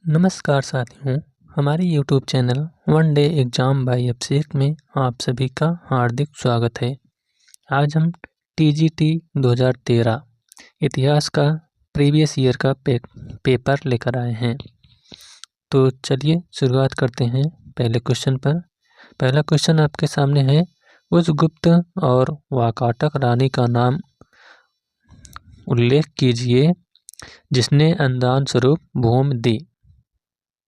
नमस्कार साथियों, हमारे YouTube channel one day exam by Abhishek में आप सभी का हार्दिक स्वागत है। आज हम TGT 2013 इतिहास का प्रीवियस ईयर का पेपर लेकर आए हैं। तो चलिए शुरुआत करते हैं पहले क्वेश्चन पर। पहला क्वेश्चन आपके सामने है, उस गुप्त और वाकाटक रानी का नाम उल्लेख कीजिए जिसने अनुदान स्वरूप भूमि दी।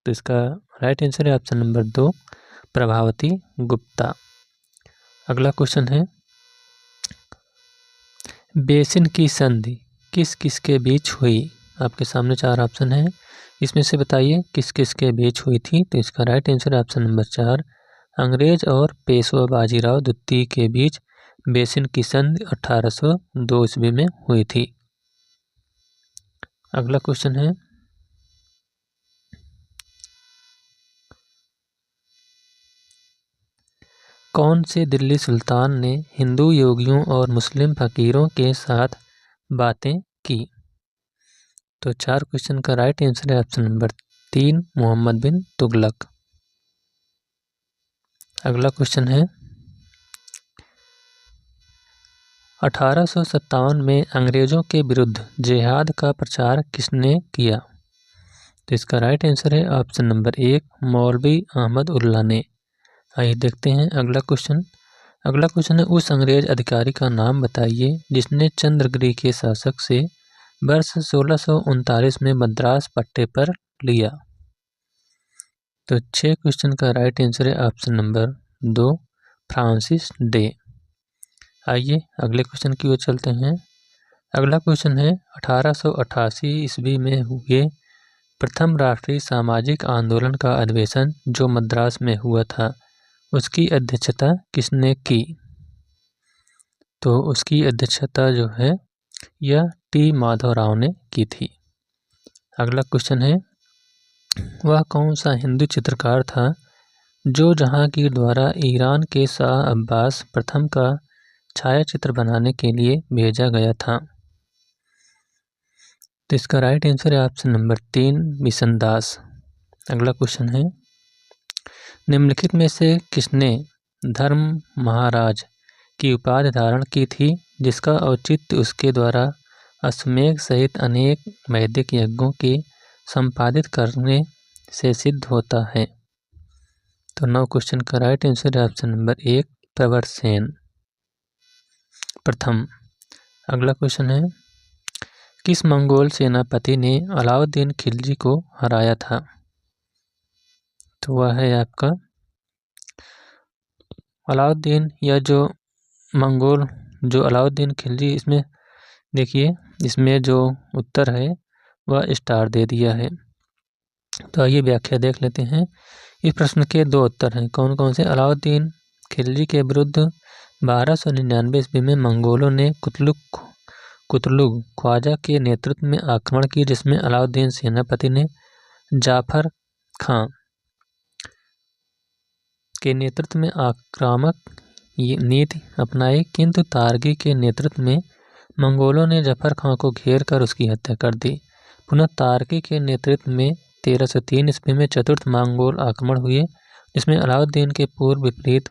तो इसका राइट आंसर है ऑप्शन नंबर 2, प्रभावती गुप्ता। अगला क्वेश्चन है, बेसिन की संधि किस किस के बीच हुई। आपके सामने 4 ऑप्शन है, इसमें से बताइए किस किस के बीच हुई थी। तो इसका राइट आंसर है ऑप्शन नंबर 4, अंग्रेज और पेशवा बाजीराव द्वितीय के बीच बेसिन की संधि 1802 ईस्वी में हुई थी। अगला क्वेश्चन है, कौन से दिल्ली सुल्तान ने हिंदू योगियों और मुस्लिम फकीरों के साथ बातें की। तो 4 क्वेश्चन का राइट आंसर है ऑप्शन नंबर 3, मोहम्मद बिन तुगलक। अगला क्वेश्चन है, 1857 में अंग्रेजों के विरुद्ध जिहाद का प्रचार किसने किया। तो इसका राइट आंसर है ऑप्शन नंबर 1, मौलवी अहमद उल्ला ने। आइए देखते हैं अगला क्वेश्चन। अगला क्वेश्चन है, उस अंग्रेज अधिकारी का नाम बताइए जिसने चंद्रगिरी के शासक से वर्ष 1639 में मद्रास पट्टे पर लिया। तो 6 क्वेश्चन का राइट आंसर है ऑप्शन नंबर 2, फ्रांसिस डे। आइए अगले क्वेश्चन की ओर चलते हैं। अगला क्वेश्चन है, 1888 ईस्वी में हुए प्रथम राष्ट्रीय सामाजिक आंदोलन का अधिवेशन जो मद्रास में हुआ था, उसकी अध्यक्षता किसने की। तो उसकी अध्यक्षता जो है यह टी माधवराव ने की थी। अगला क्वेश्चन है, वह कौन सा हिंदू चित्रकार था जो जहांगीर द्वारा ईरान के शाह अब्बास प्रथम का छायाचित्र बनाने के लिए भेजा गया था। तो इसका राइट आंसर है ऑप्शन नंबर 3, बिशनदास। अगला क्वेश्चन है, निम्नलिखित में से किसने धर्म महाराज की उपाधि धारण की थी जिसका औचित्य उसके द्वारा अश्वमेध सहित अनेक वैदिक यज्ञों के संपादित करने से सिद्ध होता है। तो 9 क्वेश्चन का राइट आंसर है ऑप्शन नंबर 1, प्रवरसेन प्रथम। अगला क्वेश्चन है, किस मंगोल सेनापति ने अलाउद्दीन खिलजी को हराया था। तो वह है आपका अलाउद्दीन, या जो मंगोल जो अलाउद्दीन खिलजी, इसमें देखिए इसमें जो उत्तर है वह स्टार दे दिया है। तो आइए व्याख्या देख लेते हैं। इस प्रश्न के 2 उत्तर हैं, कौन कौन से। अलाउद्दीन खिलजी के विरुद्ध 1299 ईस्वी में मंगोलों ने कुतलुग ख्वाजा के नेतृत्व में आक्रमण की, जिसमें अलाउद्दीन सेनापति ने जाफर खां के नेतृत्व में आक्रामक नीति अपनाई, किंतु तारगी के नेतृत्व में मंगोलों ने जफर खां को घेर कर उसकी हत्या कर दी। पुनः तारगी के नेतृत्व में 1303 ईस्वी में चतुर्थ मंगोल आक्रमण हुए, जिसमें अलाउद्दीन के पूर्व विपरीत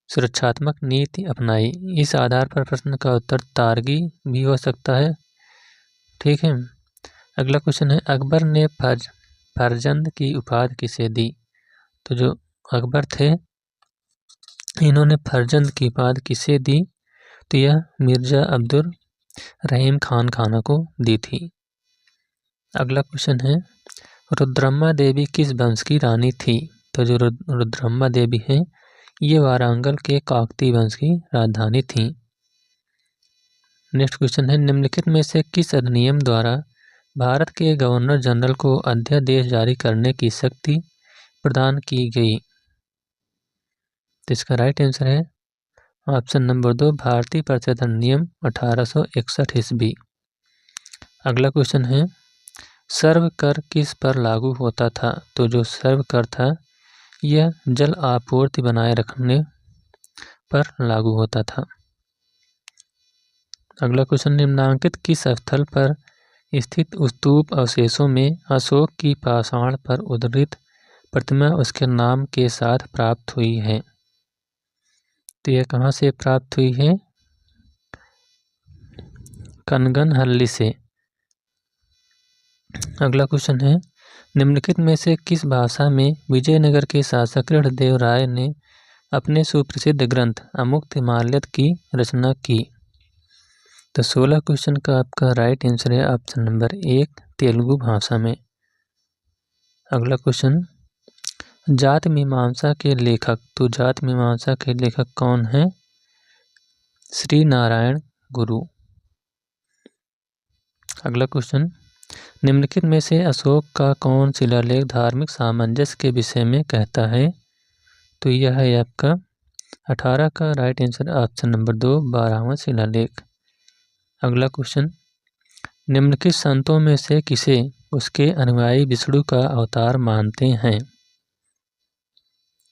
सुरक्षात्मक नीति अपनाई। इस आधार पर प्रश्न का उत्तर तारगी भी हो सकता है। ठीक है। अगला क्वेश्चन है, अकबर ने फरजंद की उपाधि किसे दी। तो जो अकबर थे इन्होंने फरजंद की उपाधि किसे दी। तो यह मिर्जा अब्दुल रहीम खान खाना को दी थी। अगला क्वेश्चन है, रुद्रम्मा देवी किस वंश की रानी थी। तो जो रुद्रम्मा देवी हैं ये वारंगल के काकती वंश की राजधानी थी। नेक्स्ट क्वेश्चन है, निम्नलिखित में से किस अधिनियम द्वारा भारत के गवर्नर जनरल को अध्यादेश जारी करने की शक्ति प्रदान की गई। तो इसका राइट आंसर है ऑप्शन नंबर 2, भारतीय परिषद अधिनियम 1861 ईस्वी। अगला क्वेश्चन है, सर्व कर किस पर लागू होता था। तो जो सर्व कर था यह जल आपूर्ति बनाए रखने पर लागू होता था। अगला क्वेश्चन, निम्नांकित किस स्थल पर स्थित स्तूप अवशेषों में अशोक की पाषाण पर उद्धृत प्रतिमा उसके नाम के साथ प्राप्त हुई है। तो यह कहाँ से प्राप्त हुई है? कनगनहल्ली से। अगला क्वेश्चन है, निम्नलिखित में से किस भाषा में विजयनगर के शासक कृष्णदेव राय ने अपने सुप्रसिद्ध ग्रंथ अमुक्तमाल्यद की रचना की? तो 16 क्वेश्चन का आपका राइट आंसर है ऑप्शन नंबर 1, तेलुगु भाषा में। अगला क्वेश्चन, जात मीमांसा के लेखक। तो जात मीमांसा के लेखक कौन है? श्री नारायण गुरु। अगला क्वेश्चन, निम्नलिखित में से अशोक का कौन शिलालेख धार्मिक सामंजस्य के विषय में कहता है? तो यह है आपका 18 का राइट आंसर ऑप्शन नंबर 2, 12वां शिलालेख। अगला क्वेश्चन, निम्नलिखित संतों में से किसे उसके अनुयायी विष्णु का अवतार मानते हैं?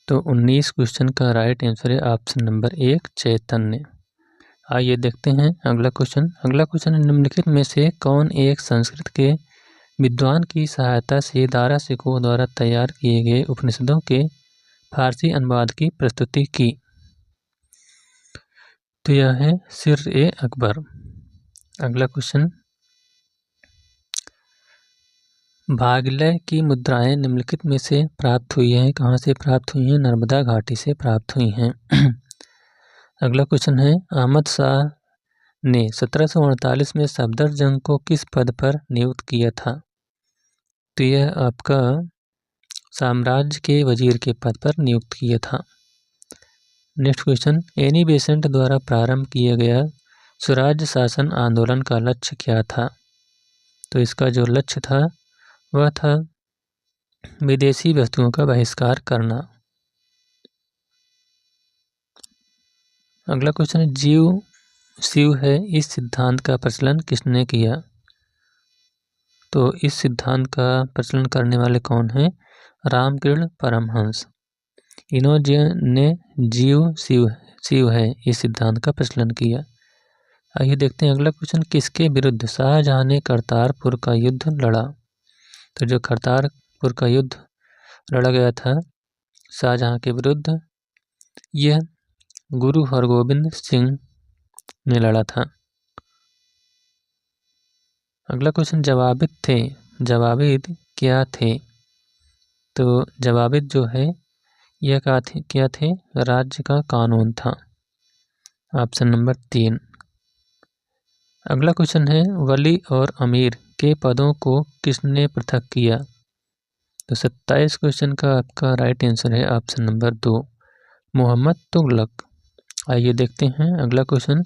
तो 19 क्वेश्चन का राइट आंसर है ऑप्शन नंबर 1, चैतन्य। आइए देखते हैं अगला क्वेश्चन। अगला क्वेश्चन, निम्नलिखित में से कौन एक संस्कृत के विद्वान की सहायता से दारा सिकोह द्वारा तैयार किए गए उपनिषदों के फारसी अनुवाद की प्रस्तुति की? तो यह है सिर-ए-अकबर। अगला क्वेश्चन, भागलय की मुद्राएं निम्नलिखित में से प्राप्त हुई हैं। कहाँ से प्राप्त हुई हैं? नर्मदा घाटी से प्राप्त हुई हैं। अगला क्वेश्चन है, अहमद शाह ने 1748 में सफदरजंग को किस पद पर नियुक्त किया था? तो यह आपका साम्राज्य के वजीर के पद पर नियुक्त किया था। नेक्स्ट क्वेश्चन, एनी बेसेंट द्वारा प्रारंभ किया गया स्वराज्य शासन आंदोलन का लक्ष्य क्या था? तो इसका जो लक्ष्य था वह था विदेशी वस्तुओं का बहिष्कार करना। अगला क्वेश्चन है, जीव शिव है इस सिद्धांत का प्रचलन किसने किया? तो इस सिद्धांत का प्रचलन करने वाले कौन हैं? रामकृष्ण परमहंस। इन्होंने जीव शिव है इस सिद्धांत का प्रचलन किया। आइए देखते हैं अगला क्वेश्चन, किसके विरुद्ध शाहजहां ने करतारपुर का युद्ध लड़ा? तो जो करतारपुर का युद्ध लड़ा गया था शाहजहां के विरुद्ध, यह गुरु हरगोबिंद सिंह ने लड़ा था। अगला क्वेश्चन, जवाबिद थे। जवाबिद क्या थे? तो जवाबिद जो है यह क्या थे? राज्य का कानून था। Option number 3। अगला क्वेश्चन है, वली और अमीर के पदों को किसने पृथक किया? तो 27 क्वेश्चन का आपका राइट आंसर है ऑप्शन नंबर 2, मोहम्मद तुगलक। आइए देखते हैं अगला क्वेश्चन,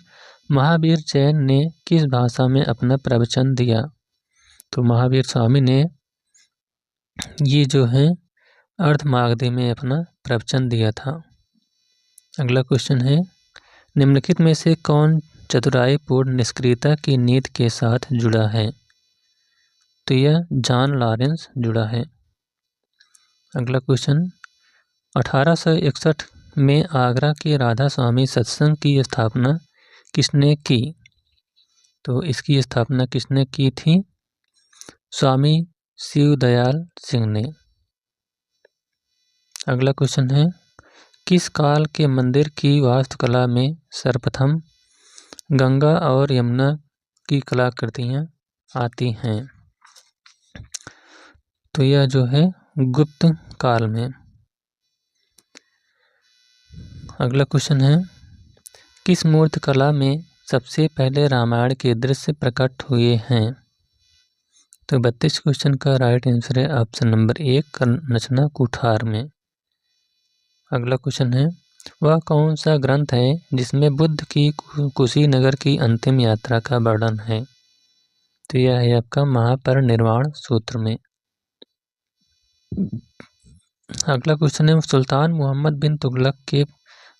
महावीर जैन ने किस भाषा में अपना प्रवचन दिया? तो महावीर स्वामी ने ये जो है अर्धमागधी में अपना प्रवचन दिया था। अगला क्वेश्चन है, निम्नलिखित में से कौन चतुराईपूर्ण निष्क्रियता की नीति के साथ जुड़ा है? तो यह जॉन लॉरेंस जुड़ा है। अगला क्वेश्चन, 1861 में आगरा के राधा स्वामी सत्संग की स्थापना किसने की? तो इसकी स्थापना किसने की थी? स्वामी शिवदयाल सिंह ने। अगला क्वेश्चन है, किस काल के मंदिर की वास्तुकला में सर्वप्रथम गंगा और यमुना की कलाकृतियाँ आती हैं? तो यह जो है गुप्त काल में। अगला क्वेश्चन है, किस मूर्तिकला में सबसे पहले रामायण के दृश्य प्रकट हुए हैं? तो 32 क्वेश्चन का राइट आंसर है ऑप्शन नंबर 1, रचना कुठार में। अगला क्वेश्चन है, वह कौन सा ग्रंथ है जिसमें बुद्ध की कुशीनगर की अंतिम यात्रा का वर्णन है? तो यह है आपका महापरिनिर्वाण सूत्र में। अगला क्वेश्चन है, सुल्तान मोहम्मद बिन तुगलक के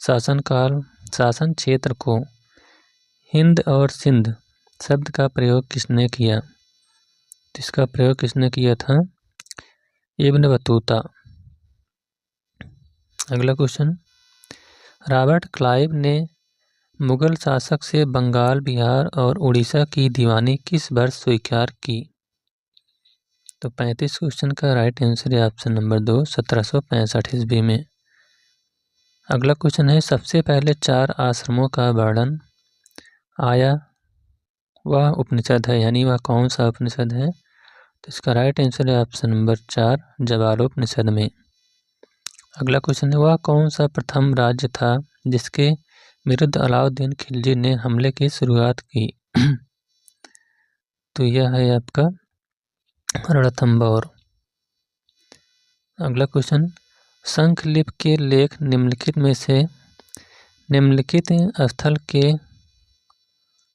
शासन क्षेत्र को हिंद और सिंध शब्द का प्रयोग किसने किया? इसका प्रयोग किसने किया था? Ibn Battuta. अगला क्वेश्चन, रॉबर्ट क्लाइव ने मुगल शासक से बंगाल, बिहार और उड़ीसा की दीवानी किस वर्ष स्वीकार की? तो 35 क्वेश्चन का राइट आंसर है ऑप्शन नंबर 2, 1765 ईस्वी में। अगला क्वेश्चन है, सबसे पहले 4 आश्रमों का वर्णन आया वह उपनिषद है, यानी वह कौन सा उपनिषद है? तो इसका राइट आंसर है ऑप्शन नंबर 4, जवालोपनिषद में। अगला क्वेश्चन है, वह कौन सा प्रथम राज्य था जिसके विरुद्ध अलाउद्दीन खिलजी ने हमले की शुरुआत की? तो यह है आपका रणथंभौर। अगला क्वेश्चन, शंखलिपि के लेख निम्नलिखित में से निम्नलिखित स्थल के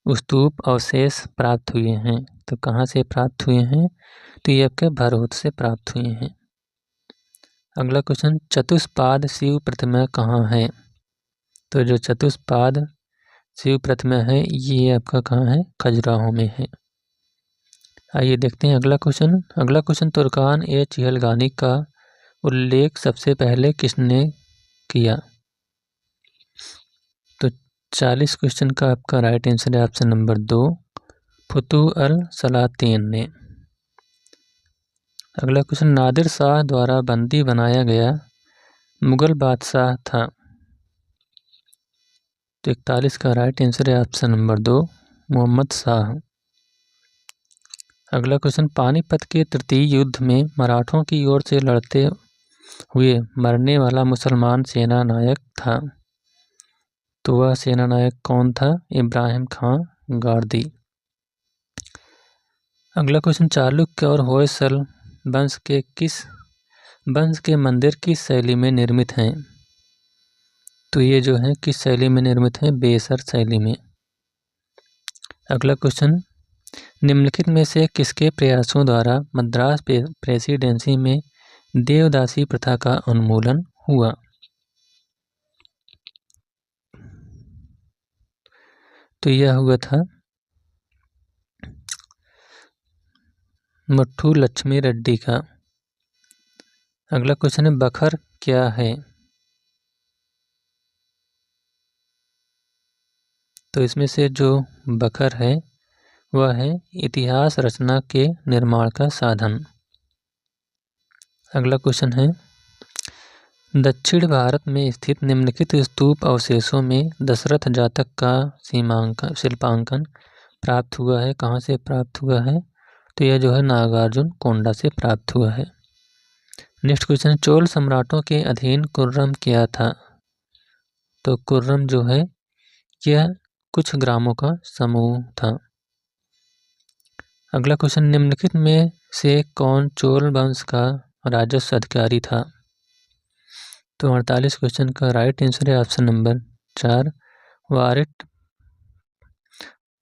स्तूप अवशेष प्राप्त हुए हैं? तो कहाँ से प्राप्त हुए हैं? तो ये आपके भरहुत से प्राप्त हुए हैं। अगला क्वेश्चन, चतुष्पाद शिव प्रतिमा कहाँ है? तो जो चतुष्पाद शिव प्रतिमा है ये आपका कहाँ है? खजुराहो में है। आइए देखते हैं अगला क्वेश्चन। अगला क्वेश्चन, तुर्कान ए चिहलगानी का उल्लेख सबसे पहले किसने किया? तो 40 क्वेश्चन का आपका राइट आंसर है ऑप्शन नंबर 2, फुतुह अल सलातीन ने। अगला क्वेश्चन, नादिर शाह द्वारा बंदी बनाया गया मुगल बादशाह था? तो 41 का राइट आंसर है ऑप्शन नंबर 2, मोहम्मद शाह। अगला क्वेश्चन, पानीपत के तृतीय युद्ध में मराठों की ओर से लड़ते हुए मरने वाला मुसलमान सेना नायक था? तो वह सेना नायक कौन था? इब्राहिम खां गारदी। अगला क्वेश्चन, चालुक्य और होयसल वंश के मंदिर किस शैली में निर्मित हैं? तो ये जो है किस शैली में निर्मित है? बेसर शैली में। अगला क्वेश्चन, निम्नलिखित में से किसके प्रयासों द्वारा मद्रास प्रेसिडेंसी में देवदासी प्रथा का उन्मूलन हुआ? तो यह हुआ था मुट्ठू लक्ष्मी रेड्डी का। अगला क्वेश्चन है, बखर क्या है? तो इसमें से जो बखर है वह है इतिहास रचना के निर्माण का साधन। अगला क्वेश्चन है, दक्षिण भारत में स्थित निम्नलिखित स्तूप अवशेषों में दशरथ जातक का शिल्पांकन प्राप्त हुआ है? कहाँ से प्राप्त हुआ है? तो यह जो है नागार्जुन कोंडा से प्राप्त हुआ है। नेक्स्ट क्वेश्चन है, चोल सम्राटों के अधीन कुर्रम क्या था? तो कुर्रम जो है यह कुछ ग्रामों का समूह था। अगला क्वेश्चन, निम्नलिखित में से कौन चोल वंश का राजस्व अधिकारी था? तो 48 क्वेश्चन का राइट आंसर है ऑप्शन नंबर 4, वारिट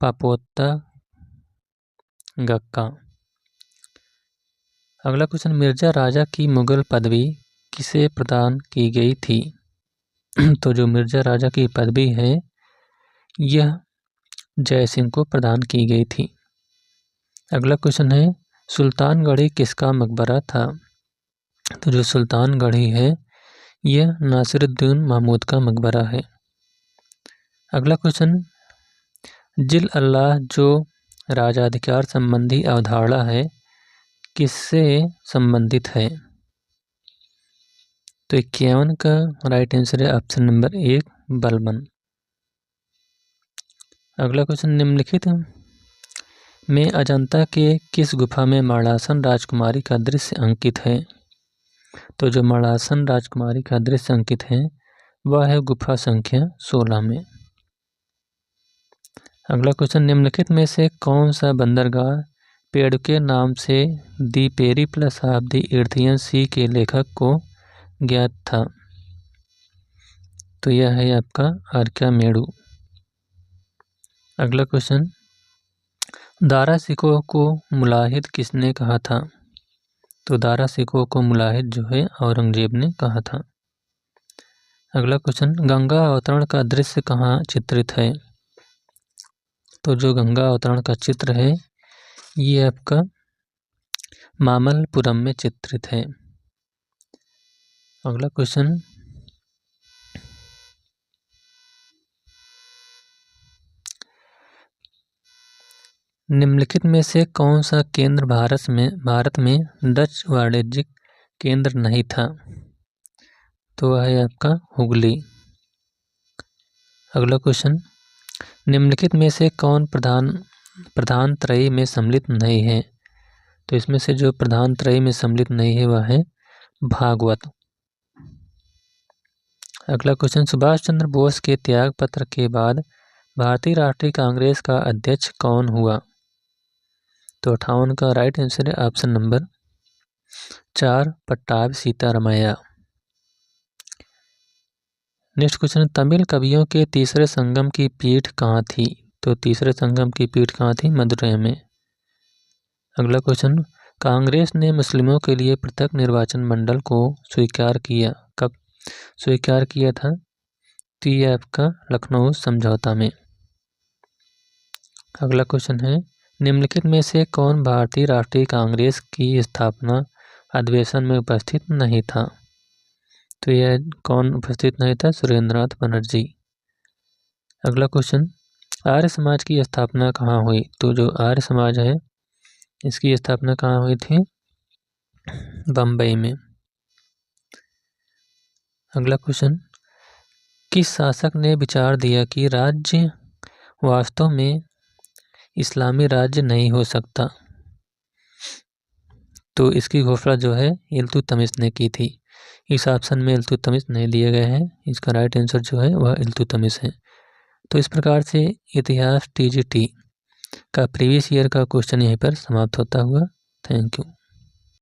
पापोता गक्का। अगला क्वेश्चन, मिर्जा राजा की मुगल पदवी किसे प्रदान की गई थी? तो जो मिर्जा राजा की पदवी है यह जय सिंह को प्रदान की गई थी। अगला क्वेश्चन है, सुल्तानगढ़ी किसका मकबरा था? तो जो सुल्तानगढ़ी है यह नासिरुद्दीन महमूद का मकबरा है। अगला क्वेश्चन, जिल अल्लाह जो राजाधिकार संबंधी अवधारणा है किससे संबंधित है? तो 51 का राइट आंसर है ऑप्शन नंबर 1, बलबन। अगला क्वेश्चन, निम्नलिखित में अजंता के किस गुफा में मरणासन राजकुमारी का दृश्य अंकित है? तो जो मरणासन राजकुमारी का दृश्य अंकित है वह है गुफा संख्या 16 में। अगला क्वेश्चन, निम्नलिखित में से कौन सा बंदरगाह पेड़ के नाम से दी पेरिप्लस ऑफ द एर्थियन सी के लेखक को ज्ञात था? तो यह है आपका आर्किमेडू। अगला क्वेश्चन, दारा सिकोह को मुलाहिद किसने कहा था? तो दारा सिकोह को मुलाहिद जो है औरंगजेब ने कहा था। अगला क्वेश्चन, गंगा अवतरण का दृश्य कहाँ चित्रित है? तो जो गंगा अवतरण का चित्र है ये आपका मामल्लपुरम में चित्रित है। अगला क्वेश्चन, निम्नलिखित में से कौन सा केंद्र भारत में डच वाणिज्यिक केंद्र नहीं था? तो वह है आपका हुगली। अगला क्वेश्चन, निम्नलिखित में से कौन प्रधान त्रयी में सम्मिलित नहीं है? तो इसमें से जो प्रधान त्रयी में सम्मिलित नहीं है वह है भागवत। अगला क्वेश्चन, सुभाष चंद्र बोस के त्याग पत्र के बाद भारतीय राष्ट्रीय कांग्रेस का अध्यक्ष कौन हुआ? तो 58 का राइट आंसर है option number 4 Pattabhi Sitaramayya. Next question, Tamil कवियों के तीसरे संगम की पीठ कहाँ थी? तो तीसरे संगम की पीठ कहाँ थी? मदुरै में। अगला क्वेश्चन, कांग्रेस ने मुस्लिमों के लिए पृथक निर्वाचन मंडल को स्वीकार किया, कब स्वीकार किया था? तो ये आपका लखनऊ समझौता में। अगला क्वेश्चन है, निम्नलिखित में से कौन भारतीय राष्ट्रीय कांग्रेस की स्थापना अधिवेशन में उपस्थित नहीं था? तो यह कौन उपस्थित नहीं था? सुरेंद्रनाथ बनर्जी। अगला क्वेश्चन, आर्य समाज की स्थापना कहाँ हुई? तो जो आर्य समाज है इसकी स्थापना कहाँ हुई थी? बम्बई में। अगला क्वेश्चन, किस शासक ने विचार दिया कि राज्य वास्तव में इस्लामी राज्य नहीं हो सकता? तो इसकी घोषणा जो है इल्तुतमिश ने की थी। इस ऑप्शन में इल्तुतमिश नहीं दिए गए हैं, इसका राइट आंसर जो है वह इल्तुतमिश है। तो इस प्रकार से इतिहास TGT का प्रीवियस ईयर का क्वेश्चन यहीं पर समाप्त होता हुआ। Thank you.